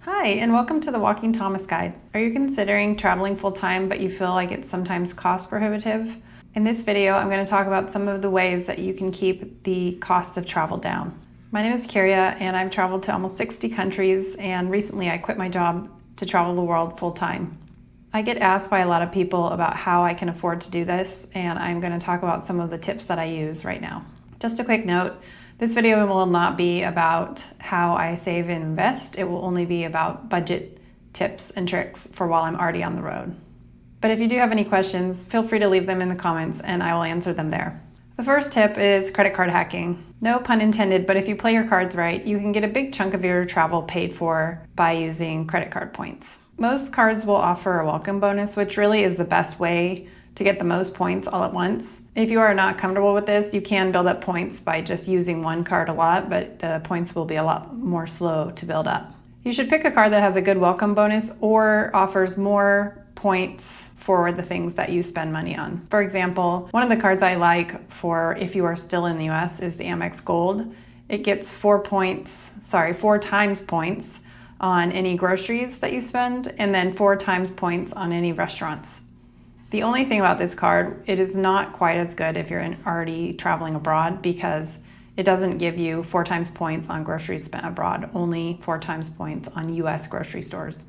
Hi, and welcome to the Walking Thomas Guide. Are you considering traveling full-time but you feel like it's sometimes cost prohibitive? In this video, I'm going to talk about some of the ways that you can keep the cost of travel down. My name is Kyria, and I've traveled to almost 60 countries, and recently I quit my job to travel the world full-time. I get asked by a lot of people about how I can afford to do this, and I'm going to talk about some of the tips that I use right now. Just a quick note, this video will not be about how I save and invest. It will only be about budget tips and tricks for while I'm already on the road. But if you do have any questions, feel free to leave them in the comments and I will answer them there. The first tip is credit card hacking. No pun intended, but if you play your cards right, you can get a big chunk of your travel paid for by using credit card points. Most cards will offer a welcome bonus, which really is the best way to get the most points all at once. If you are not comfortable with this, you can build up points by just using one card a lot, but the points will be a lot more slow to build up. You should pick a card that has a good welcome bonus or offers more points for the things that you spend money on. For example, one of the cards I like for if you are still in the US is the Amex Gold. It gets 4 times points on any groceries that you spend, and then 4 times points on any restaurants. The only thing about this card, it is not quite as good if you're already traveling abroad because it doesn't give you 4 times points on groceries spent abroad, only 4 times points on US grocery stores.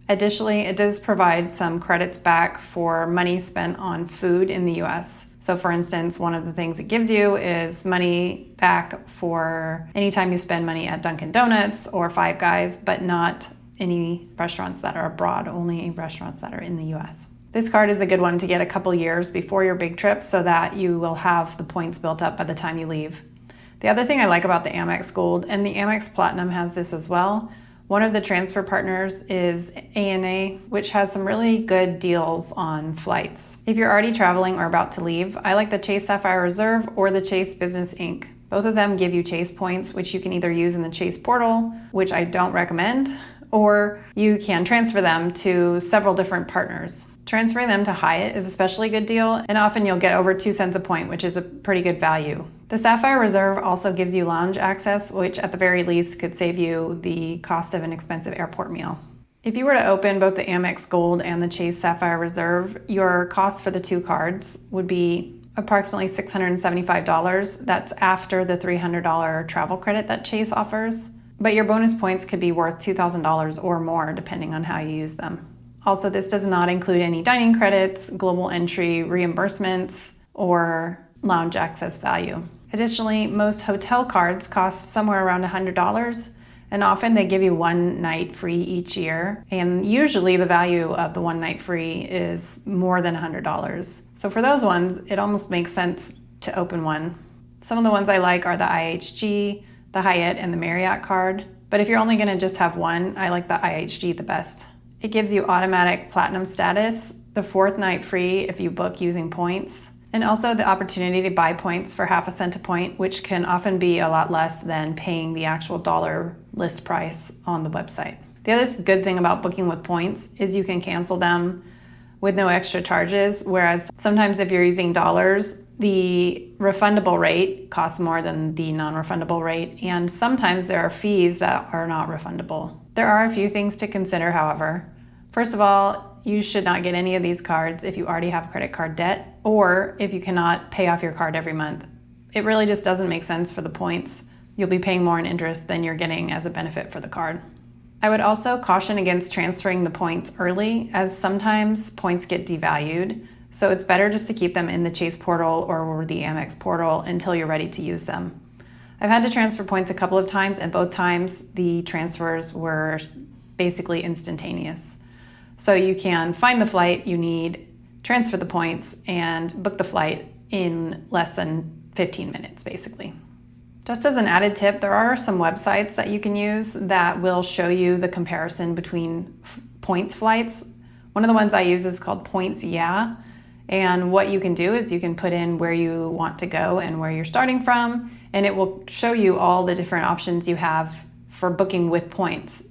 Additionally, it does provide some credits back for money spent on food in the US. So for instance, one of the things it gives you is money back for anytime you spend money at Dunkin' Donuts or Five Guys, but not any restaurants that are abroad, only restaurants that are in the US. This card is a good one to get a couple years before your big trip so that you will have the points built up by the time you leave. The other thing I like about the Amex Gold, and the Amex Platinum has this as well, one of the transfer partners is ANA, which has some really good deals on flights. If you're already traveling or about to leave, I like the Chase Sapphire Reserve or the Chase Business Inc. Both of them give you Chase points, which you can either use in the Chase portal, which I don't recommend, or you can transfer them to several different partners. Transferring them to Hyatt is especially a good deal, and often you'll get over 2 cents a point, which is a pretty good value. The Sapphire Reserve also gives you lounge access, which at the very least could save you the cost of an expensive airport meal. If you were to open both the Amex Gold and the Chase Sapphire Reserve, your cost for the two cards would be approximately $675. That's after the $300 travel credit that Chase offers. But your bonus points could be worth $2,000 or more depending on how you use them. Also, this does not include any dining credits, global entry reimbursements, or lounge access value. Additionally, most hotel cards cost somewhere around $100, and often they give you 1 night free each year. And usually the value of the 1 night free is more than $100. So for those ones, it almost makes sense to open one. Some of the ones I like are the IHG, the Hyatt, and the Marriott card. But if you're only gonna just have one, I like the IHG the best. It gives you automatic platinum status, the 4th night free if you book using points, and also the opportunity to buy points for half a cent a point, which can often be a lot less than paying the actual dollar list price on the website. The other good thing about booking with points is you can cancel them with no extra charges, whereas sometimes if you're using dollars, the refundable rate costs more than the non-refundable rate, and sometimes there are fees that are not refundable. There are a few things to consider, however. First of all, you should not get any of these cards if you already have credit card debt or if you cannot pay off your card every month. It really just doesn't make sense for the points. You'll be paying more in interest than you're getting as a benefit for the card. I would also caution against transferring the points early, as sometimes points get devalued. So it's better just to keep them in the Chase portal or the Amex portal until you're ready to use them. I've had to transfer points a couple of times, and both times the transfers were basically instantaneous. So you can find the flight you need, transfer the points, and book the flight in less than 15 minutes, basically. Just as an added tip, there are some websites that you can use that will show you the comparison between points flights. One of the ones I use is called Points Yeah. And what you can do is you can put in where you want to go and where you're starting from, and it will show you all the different options you have for booking with points.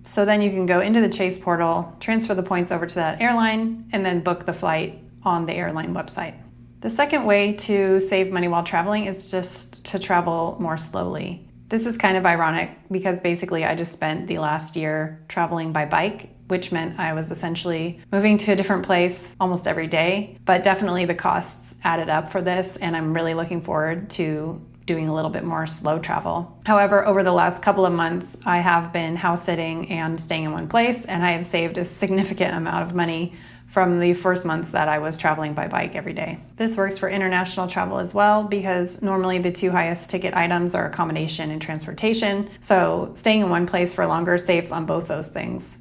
So then you can go into the Chase portal, transfer the points over to that airline, and then book the flight on the airline website. The second way to save money while traveling is just to travel more slowly. This is kind of ironic because basically I just spent the last year traveling by bike, which meant I was essentially moving to a different place almost every day. But definitely the costs added up for this, and I'm really looking forward to doing a little bit more slow travel. However, over the last couple of months, I have been house sitting and staying in one place, and I have saved a significant amount of money from the first months that I was traveling by bike every day. This works for international travel as well, because normally the two highest ticket items are accommodation and transportation. So staying in one place for longer saves on both those things.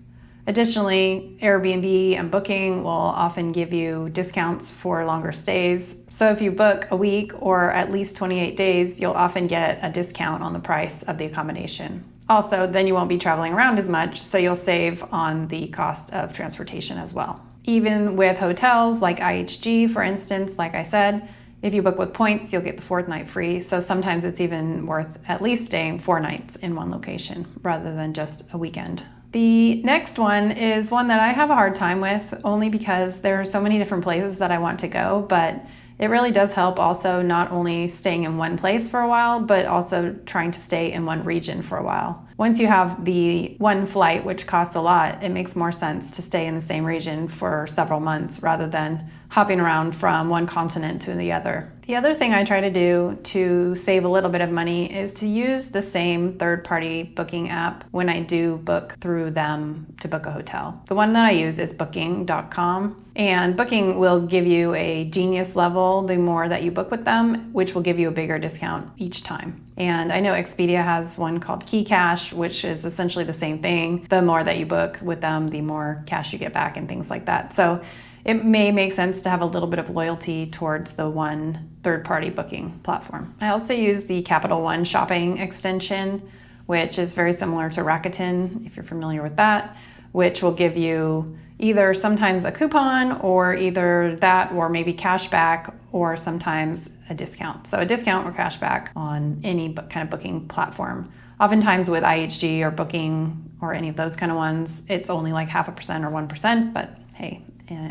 Additionally, Airbnb and Booking will often give you discounts for longer stays. So if you book a week or at least 28 days, you'll often get a discount on the price of the accommodation. Also, then you won't be traveling around as much, so you'll save on the cost of transportation as well. Even with hotels like IHG, for instance, like I said, if you book with points, you'll get the fourth night free. So sometimes it's even worth at least staying 4 nights in one location rather than just a weekend. The next one is one that I have a hard time with, only because there are so many different places that I want to go, but it really does help also not only staying in one place for a while, but also trying to stay in one region for a while. Once you have the one flight, which costs a lot, it makes more sense to stay in the same region for several months rather than hopping around from one continent to the other. The other thing I try to do to save a little bit of money is to use the same third-party booking app when I do book through them to book a hotel. The one that I use is booking.com, and Booking will give you a Genius level the more that you book with them, which will give you a bigger discount each time. And I know Expedia has one called Key Cash, which is essentially the same thing. The more that you book with them, the more cash you get back and things like that. So it may make sense to have a little bit of loyalty towards the one third-party booking platform. I also use the Capital One shopping extension, which is very similar to Rakuten, if you're familiar with that, which will give you either sometimes a coupon or either that or maybe cash back or sometimes a discount. So a discount or cash back on any kind of booking platform. Oftentimes with IHG or Booking or any of those kind of ones, it's only like 0.5% or 1%, but hey,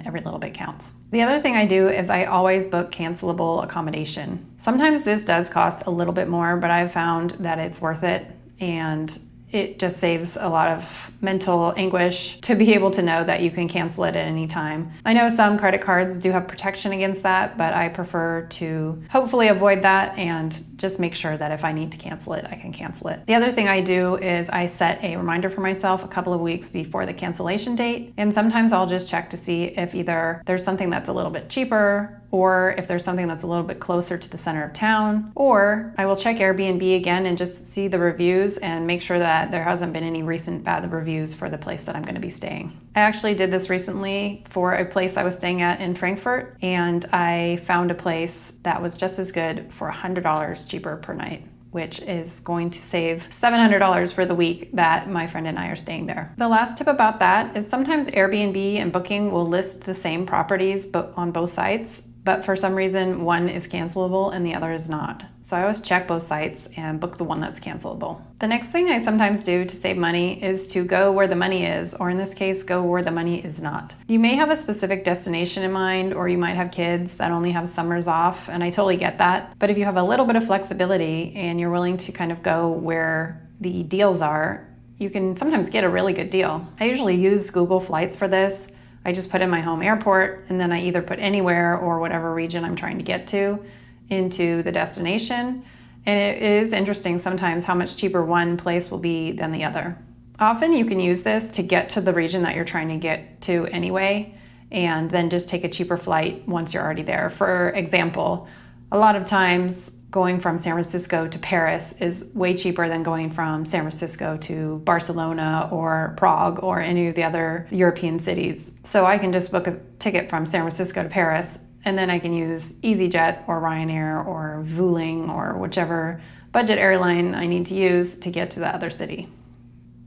every little bit counts. The other thing I do is I always book cancelable accommodation. Sometimes this does cost a little bit more, but I've found that it's worth it, and it just saves a lot of mental anguish to be able to know that you can cancel it at any time. I know some credit cards do have protection against that, but I prefer to hopefully avoid that and just make sure that if I need to cancel it, I can cancel it. The other thing I do is I set a reminder for myself a couple of weeks before the cancellation date, and sometimes I'll just check to see if either there's something that's a little bit cheaper or if there's something that's a little bit closer to the center of town, or I will check Airbnb again and just see the reviews and make sure that there hasn't been any recent bad reviews for the place that I'm going to be staying. I actually did this recently for a place I was staying at in Frankfurt, and I found a place that was just as good for $100 cheaper per night, which is going to save $700 for the week that my friend and I are staying there. The last tip about that is sometimes Airbnb and Booking will list the same properties but on both sites, but for some reason one is cancelable and the other is not. So I always check both sites and book the one that's cancelable. The next thing I sometimes do to save money is to go where the money is, or in this case, go where the money is not. You may have a specific destination in mind, or you might have kids that only have summers off, and I totally get that. But if you have a little bit of flexibility and you're willing to kind of go where the deals are, you can sometimes get a really good deal. I usually use Google Flights for this. I just put in my home airport, and then I either put anywhere or whatever region I'm trying to get to into the destination. And it is interesting sometimes how much cheaper one place will be than the other. Often you can use this to get to the region that you're trying to get to anyway, and then just take a cheaper flight once you're already there. For example, a lot of times going from San Francisco to Paris is way cheaper than going from San Francisco to Barcelona or Prague or any of the other European cities. So I can just book a ticket from San Francisco to Paris, and then I can use EasyJet or Ryanair or Vueling or whichever budget airline I need to use to get to the other city.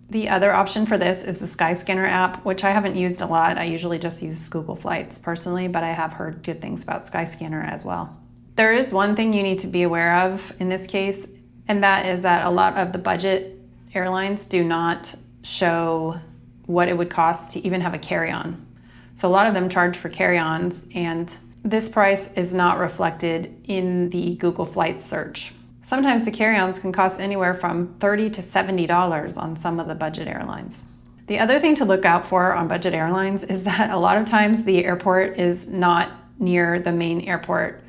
The other option for this is the Skyscanner app, which I haven't used a lot. I usually just use Google Flights personally, but I have heard good things about Skyscanner as well. There is one thing you need to be aware of in this case, and that is that a lot of the budget airlines do not show what it would cost to even have a carry-on. So a lot of them charge for carry-ons, and this price is not reflected in the Google Flights search. Sometimes the carry-ons can cost anywhere from $30 to $70 on some of the budget airlines. The other thing to look out for on budget airlines is that a lot of times the airport is not near the main airport.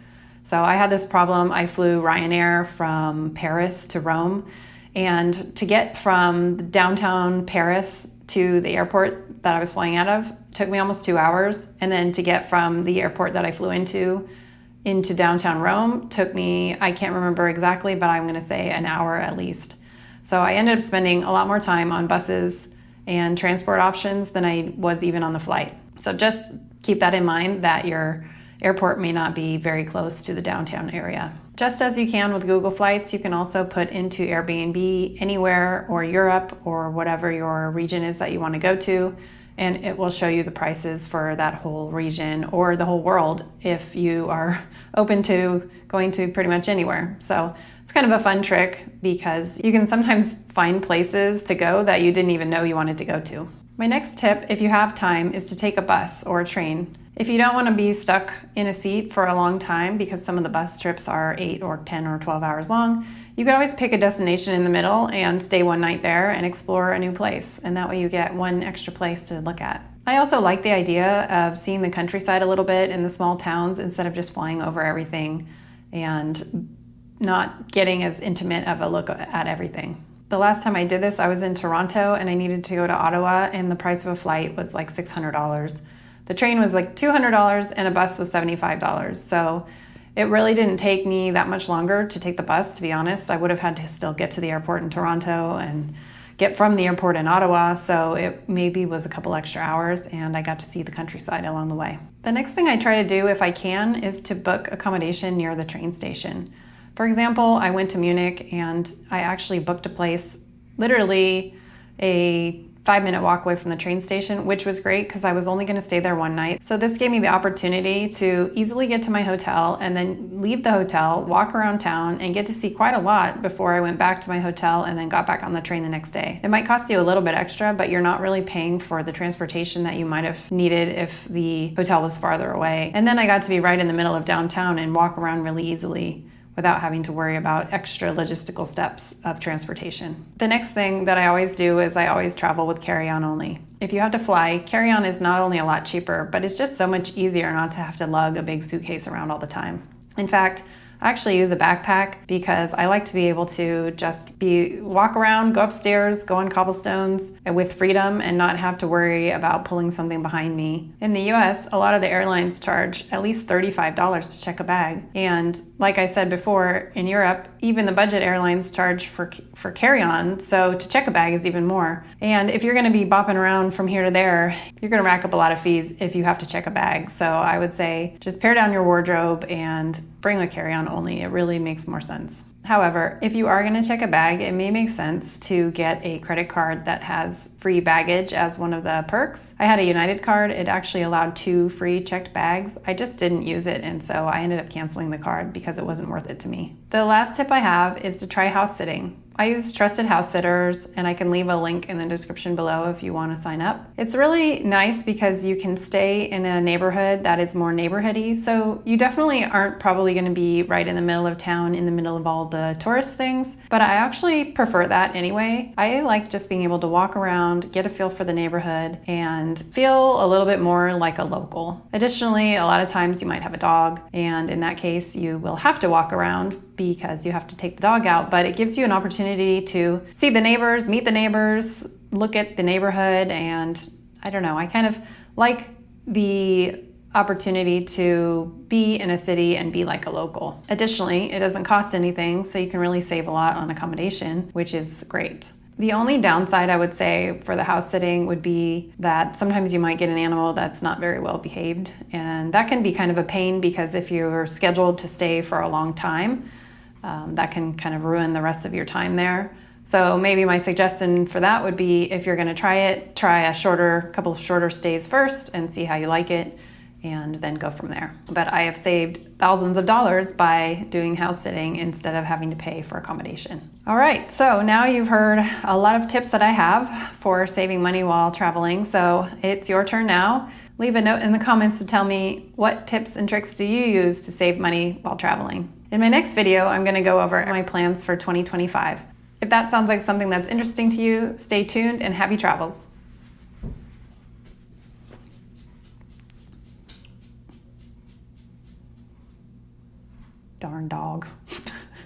So I had this problem. I flew Ryanair from Paris to Rome, and to get from downtown Paris to the airport that I was flying out of took me almost 2 hours. And then to get from the airport that I flew into downtown Rome took me, I can't remember exactly, but I'm gonna say an hour at least. So I ended up spending a lot more time on buses and transport options than I was even on the flight. So just keep that in mind, that your airport may not be very close to the downtown area. Just as you can with Google Flights, you can also put into Airbnb anywhere, or Europe, or whatever your region is that you want to go to, and it will show you the prices for that whole region or the whole world if you are open to going to pretty much anywhere. So it's kind of a fun trick because you can sometimes find places to go that you didn't even know you wanted to go to. My next tip, if you have time, is to take a bus or a train. If you don't want to be stuck in a seat for a long time, because some of the bus trips are 8 or 10 or 12 hours long, you can always pick a destination in the middle and stay one night there and explore a new place. And that way you get one extra place to look at. I also like the idea of seeing the countryside a little bit in the small towns instead of just flying over everything and not getting as intimate of a look at everything. The last time I did this, I was in Toronto and I needed to go to Ottawa, and the price of a flight was like $600. The train was like $200 and a bus was $75. So it really didn't take me that much longer to take the bus, to be honest. I would have had to still get to the airport in Toronto and get from the airport in Ottawa. So it maybe was a couple extra hours, and I got to see the countryside along the way. The next thing I try to do, if I can, is to book accommodation near the train station. For example, I went to Munich and I actually booked a place literally a 5-minute walk away from the train station, which was great because I was only going to stay there one night. So this gave me the opportunity to easily get to my hotel and then leave the hotel, walk around town, and get to see quite a lot before I went back to my hotel and then got back on the train the next day. It might cost you a little bit extra, but you're not really paying for the transportation that you might have needed if the hotel was farther away. And then I got to be right in the middle of downtown and walk around really easily without having to worry about extra logistical steps of transportation. The next thing that I always do is I always travel with carry-on only. If you have to fly, carry-on is not only a lot cheaper, but it's just so much easier not to have to lug a big suitcase around all the time. In fact, I actually use a backpack because I like to be able to just walk around, go upstairs, go on cobblestones with freedom and not have to worry about pulling something behind me. In the US, a lot of the airlines charge at least $35 to check a bag. And like I said before, in Europe, even the budget airlines charge for carry-on, so to check a bag is even more. And if you're gonna be bopping around from here to there, you're gonna rack up a lot of fees if you have to check a bag. So I would say just pare down your wardrobe and bring a carry-on only. It really makes more sense. However, if you are going to check a bag, it may make sense to get a credit card that has free baggage as one of the perks. I had a United card. It actually allowed 2 free checked bags. I just didn't use it, and so I ended up canceling the card because it wasn't worth it to me. The last tip I have is to try house sitting. I use trusted house sitters, and I can leave a link in the description below if you want to sign up. It's really nice because you can stay in a neighborhood that is more neighborhoody, so you definitely aren't probably going to be right in the middle of town, in the middle of all the tourist things, but I actually prefer that anyway. I like just being able to walk around, get a feel for the neighborhood, and feel a little bit more like a local. Additionally, a lot of times you might have a dog, and in that case you will have to walk around because you have to take the dog out, but it gives you an opportunity to see the neighbors, meet the neighbors, look at the neighborhood, and I don't know, I kind of like the opportunity to be in a city and be like a local. Additionally, it doesn't cost anything, so you can really save a lot on accommodation, which is great. The only downside I would say for the house sitting would be that sometimes you might get an animal that's not very well behaved, and that can be kind of a pain because if you're scheduled to stay for a long time, that can kind of ruin the rest of your time there. So maybe my suggestion for that would be, if you're going to try it, try a couple of shorter stays first and see how you like it, and then go from there. But I have saved thousands of dollars by doing house sitting instead of having to pay for accommodation. All right, so now you've heard a lot of tips that I have for saving money while traveling. So it's your turn now. Leave a note in the comments to tell me, what tips and tricks do you use to save money while traveling? In my next video, I'm going to go over my plans for 2025. If that sounds like something that's interesting to you, stay tuned and happy travels. Darn dog.